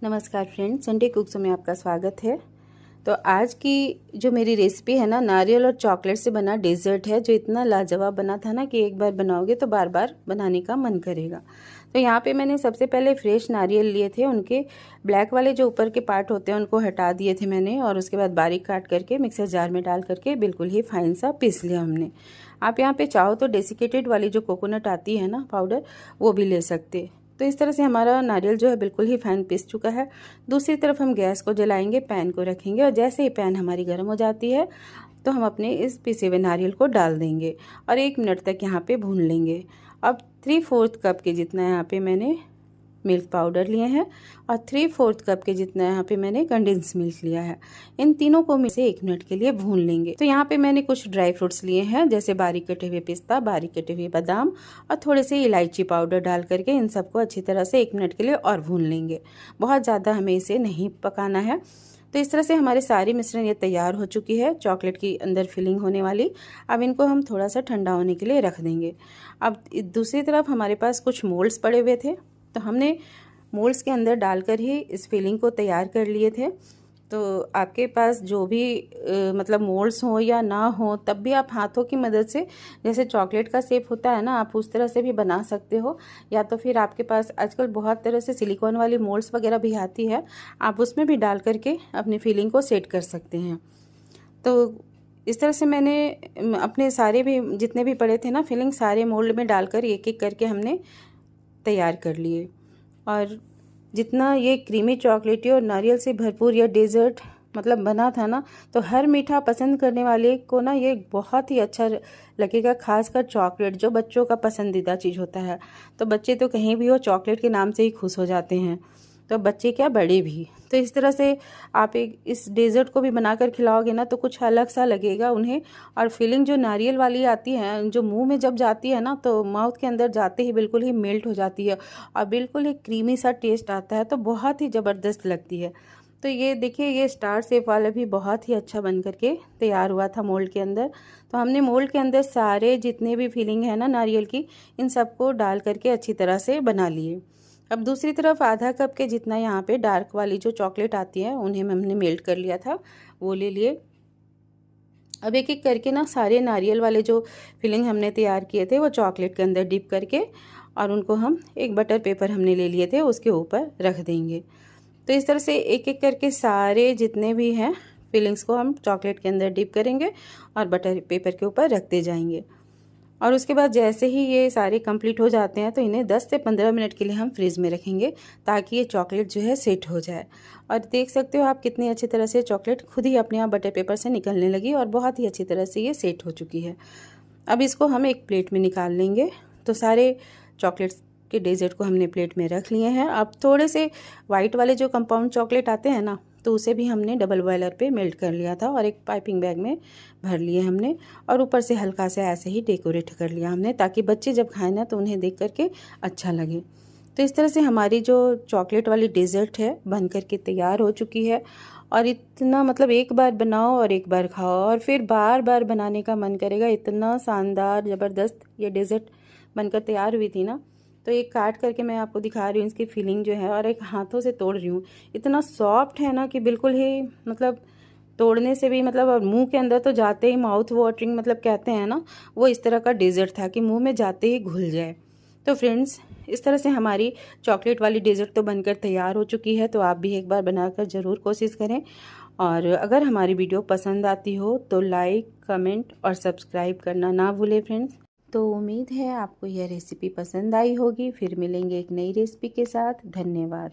नमस्कार friends, Sunday कुक्स में आपका स्वागत है। तो आज की जो मेरी रेसिपी है ना, नारियल और चॉकलेट से बना डेजर्ट है, जो इतना लाजवाब बना था ना कि एक बार बनाओगे तो बार बार बनाने का मन करेगा। तो यहाँ पे मैंने सबसे पहले फ्रेश नारियल लिए थे, उनके ब्लैक वाले जो ऊपर के पार्ट होते हैं उनको हटा दिए थे मैंने, और उसके बाद बारीक काट करके मिक्सर जार में डाल करके बिल्कुल ही फाइन सा पीस लिया हमने। आप यहाँ पे चाहो तो डेसिकेटेड वाली जो कोकोनट आती है ना पाउडर, वो भी ले सकते। तो इस तरह से हमारा नारियल जो है बिल्कुल ही फाइन पीस चुका है। दूसरी तरफ हम गैस को जलाएंगे, पैन को रखेंगे, और जैसे ही पैन हमारी गर्म हो जाती है तो हम अपने इस पिसे हुए नारियल को डाल देंगे और 1 मिनट तक यहाँ पे भून लेंगे। अब 3/4 कप के जितना यहाँ पे मैंने मिल्क पाउडर लिए हैं और 3/4 कप के जितना यहाँ पे मैंने कंडेंस मिल्क लिया है। इन तीनों को मिल से 1 मिनट के लिए भून लेंगे। तो यहाँ पे मैंने कुछ ड्राई फ्रूट्स लिए हैं, जैसे बारीक कटे हुए पिस्ता, बारीक कटे हुए बादाम और थोड़े से इलायची पाउडर डाल करके इन सबको अच्छी तरह से 1 मिनट के लिए और भून लेंगे। बहुत ज़्यादा हमें इसे नहीं पकाना है। तो इस तरह से हमारे सारी मिश्रण ये तैयार हो चुकी है, चॉकलेट की अंदर फिलिंग होने वाली। अब इनको हम थोड़ा सा ठंडा होने के लिए रख देंगे। अब दूसरी तरफ हमारे पास कुछ मोल्ड्स पड़े हुए थे, तो हमने मोल्ड्स के अंदर डालकर ही इस फिलिंग को तैयार कर लिए थे। तो आपके पास जो भी मतलब मोल्ड्स हो या ना हो, तब भी आप हाथों की मदद से, जैसे चॉकलेट का शेप होता है ना, आप उस तरह से भी बना सकते हो। या तो फिर आपके पास आजकल बहुत तरह से सिलिकॉन वाली मोल्ड्स वगैरह भी आती है, आप उसमें भी डाल करके अपनी फिलिंग को सेट कर सकते हैं। तो इस तरह से मैंने अपने सारे भी जितने भी पड़े थे ना फिलिंग, सारे मोल्ड में डालकर एक एक करके हमने तैयार कर लिए। और जितना ये क्रीमी चॉकलेटी और नारियल से भरपूर यह डेज़र्ट मतलब बना था ना, तो हर मीठा पसंद करने वाले को ना ये बहुत ही अच्छा लगेगा। खासकर चॉकलेट जो बच्चों का पसंदीदा चीज़ होता है, तो बच्चे तो कहीं भी हो चॉकलेट के नाम से ही खुश हो जाते हैं, तो बच्चे क्या बड़े भी। तो इस तरह से आप एक इस डेज़र्ट को भी बनाकर खिलाओगे ना तो कुछ अलग सा लगेगा उन्हें। और फीलिंग जो नारियल वाली आती है, जो मुंह में जब जाती है ना, तो माउथ के अंदर जाते ही बिल्कुल ही मेल्ट हो जाती है और बिल्कुल ही क्रीमी सा टेस्ट आता है, तो बहुत ही ज़बरदस्त लगती है। तो ये देखिए, ये स्टार शेप वाला भी बहुत ही अच्छा बन करके तैयार हुआ था मोल्ड के अंदर। तो हमने मोल्ड के अंदर सारे जितने भी फीलिंग है ना नारियल की, इन सबको डाल करके अच्छी तरह से बना लिए। अब दूसरी तरफ आधा कप के जितना यहाँ पे डार्क वाली जो चॉकलेट आती है, उन्हें हमने मेल्ट कर लिया था, वो ले लिए। अब एक एक करके ना सारे नारियल वाले जो फिलिंग हमने तैयार किए थे वो चॉकलेट के अंदर डिप करके, और उनको हम एक बटर पेपर हमने ले लिए थे उसके ऊपर रख देंगे। तो इस तरह से एक एक करके सारे जितने भी हैं फिलिंग्स को हम चॉकलेट के अंदर डिप करेंगे और बटर पेपर के ऊपर रखते जाएंगे। और उसके बाद जैसे ही ये सारे कंप्लीट हो जाते हैं तो इन्हें 10 से 15 मिनट के लिए हम फ्रीज़ में रखेंगे, ताकि ये चॉकलेट जो है सेट हो जाए। और देख सकते हो आप कितनी अच्छी तरह से चॉकलेट खुद ही अपने आप बटर पेपर से निकलने लगी और बहुत ही अच्छी तरह से ये सेट हो चुकी है। अब इसको हम एक प्लेट में निकाल लेंगे। तो सारे चॉकलेट्स के डेजर्ट को हमने प्लेट में रख लिए हैं। अब थोड़े से वाइट वाले जो कंपाउंड चॉकलेट आते हैं ना, तो उसे भी हमने डबल बॉयलर पे मेल्ट कर लिया था और एक पाइपिंग बैग में भर लिए हमने, और ऊपर से हल्का से ऐसे ही डेकोरेट कर लिया हमने, ताकि बच्चे जब खाएं ना तो उन्हें देख करके अच्छा लगे। तो इस तरह से हमारी जो चॉकलेट वाली डेजर्ट है बन करके तैयार हो चुकी है। और इतना मतलब एक बार बनाओ और एक बार खाओ और फिर बार बार बनाने का मन करेगा। इतना शानदार ज़बरदस्त ये डेजर्ट बनकर तैयार हुई थी ना। तो एक काट करके मैं आपको दिखा रही हूँ इसकी फीलिंग जो है, और एक हाथों से तोड़ रही हूँ। इतना सॉफ्ट है ना कि बिल्कुल ही मतलब तोड़ने से भी मतलब, और मुंह के अंदर तो जाते ही माउथ वाटरिंग मतलब कहते हैं ना, वो इस तरह का डेजर्ट था कि मुंह में जाते ही घुल जाए। तो फ्रेंड्स, इस तरह से हमारी चॉकलेट वाली डेजर्ट तो बनकर तैयार हो चुकी है। तो आप भी एक बार बनाकर ज़रूर कोशिश करें। और अगर हमारी वीडियो पसंद आती हो तो लाइक, कमेंट और सब्सक्राइब करना ना भूलें फ्रेंड्स। तो उम्मीद है आपको यह रेसिपी पसंद आई होगी। फिर मिलेंगे एक नई रेसिपी के साथ। धन्यवाद।